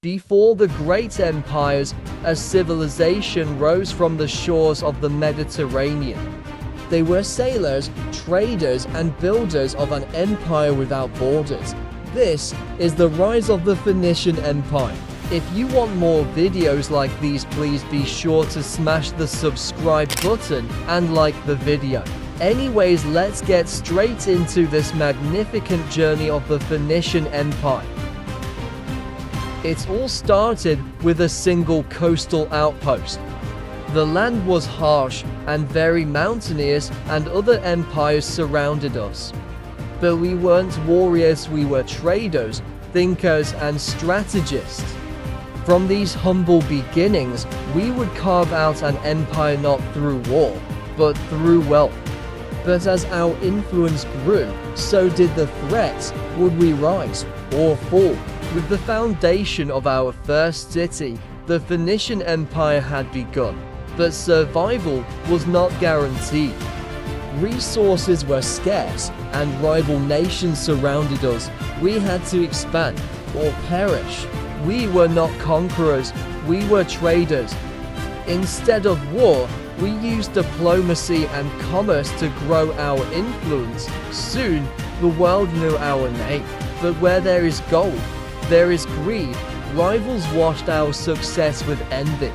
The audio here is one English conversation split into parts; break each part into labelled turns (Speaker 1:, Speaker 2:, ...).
Speaker 1: Before the great empires, a civilization rose from the shores of the Mediterranean. They were sailors, traders, and builders of an empire without borders. This is the rise of the Phoenician Empire. If you want more videos like these, please be sure to smash the subscribe button and like the video. Anyways, let's get straight into this magnificent journey of the Phoenician Empire. It all started with a single coastal outpost. The land was harsh and very mountainous, and other empires surrounded us. But we weren't warriors, we were traders, thinkers, and strategists. From these humble beginnings, we would carve out an empire not through war, but through wealth. But as our influence grew, so did the threats. Would we rise or fall? With the foundation of our first city, the Phoenician Empire had begun, but survival was not guaranteed. Resources were scarce, and rival nations surrounded us. We had to expand or perish. We were not conquerors, we were traders. Instead of war, we used diplomacy and commerce to grow our influence. Soon, the world knew our name. But where there is gold, there is greed. Rivals watched our success with envy.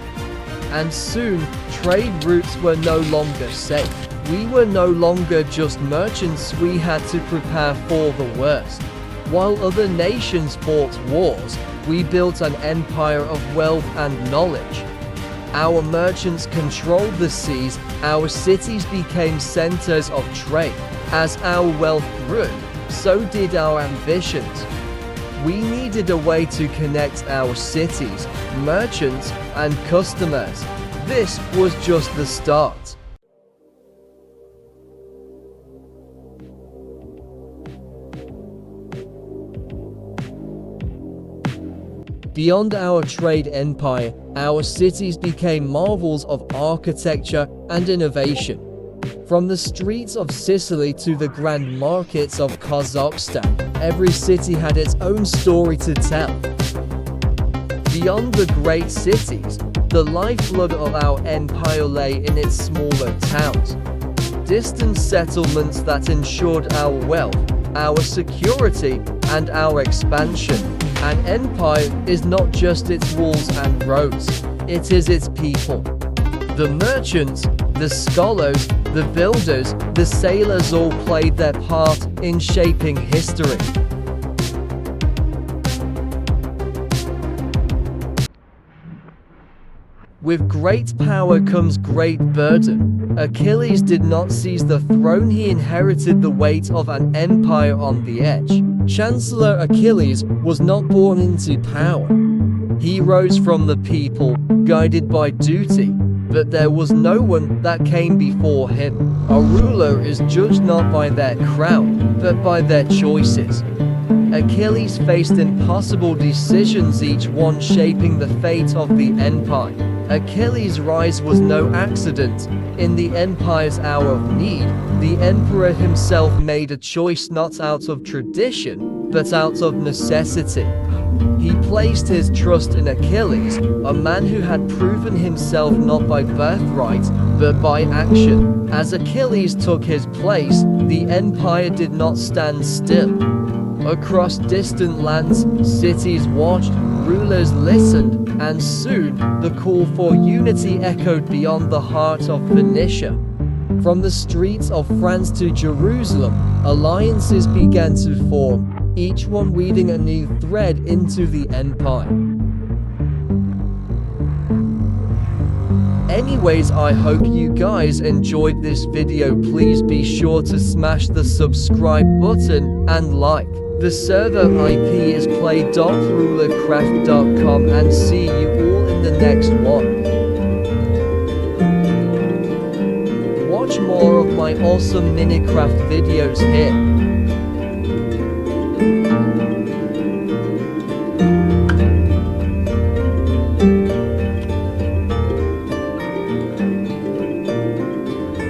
Speaker 1: And soon, trade routes were no longer safe. We were no longer just merchants, we had to prepare for the worst. While other nations fought wars, we built an empire of wealth and knowledge. Our merchants controlled the seas, our cities became centers of trade. As our wealth grew, so did our ambitions. We needed a way to connect our cities, merchants, and customers. This was just the start. Beyond our trade empire, our cities became marvels of architecture and innovation. From the streets of Sicily to the grand markets of Kazakhstan, every city had its own story to tell. Beyond the great cities, the lifeblood of our empire lay in its smaller towns. Distant settlements that ensured our wealth, our security, and our expansion. An empire is not just its walls and roads, it is its people. The merchants, the scholars, the builders, the sailors all played their part in shaping history. With great power comes great burden. Achilles did not seize the throne, he inherited the weight of an empire on the edge. Chancellor Achilles was not born into power. He rose from the people, guided by duty, but there was no one that came before him. A ruler is judged not by their crown, but by their choices. Achilles faced impossible decisions, each one shaping the fate of the empire. Achilles' rise was no accident. In the empire's hour of need, the emperor himself made a choice not out of tradition, but out of necessity. He placed his trust in Achilles, a man who had proven himself not by birthright, but by action. As Achilles took his place, the empire did not stand still. Across distant lands, cities watched, rulers listened, and soon, the call for unity echoed beyond the heart of Phoenicia. From the streets of France to Jerusalem, alliances began to form, each one weaving a new thread into the empire. Anyways, I hope you guys enjoyed this video. Please be sure to smash the subscribe button and like. The server IP is play.rulercraft.com, and see you all in the next one. Watch more of my awesome Minecraft videos here.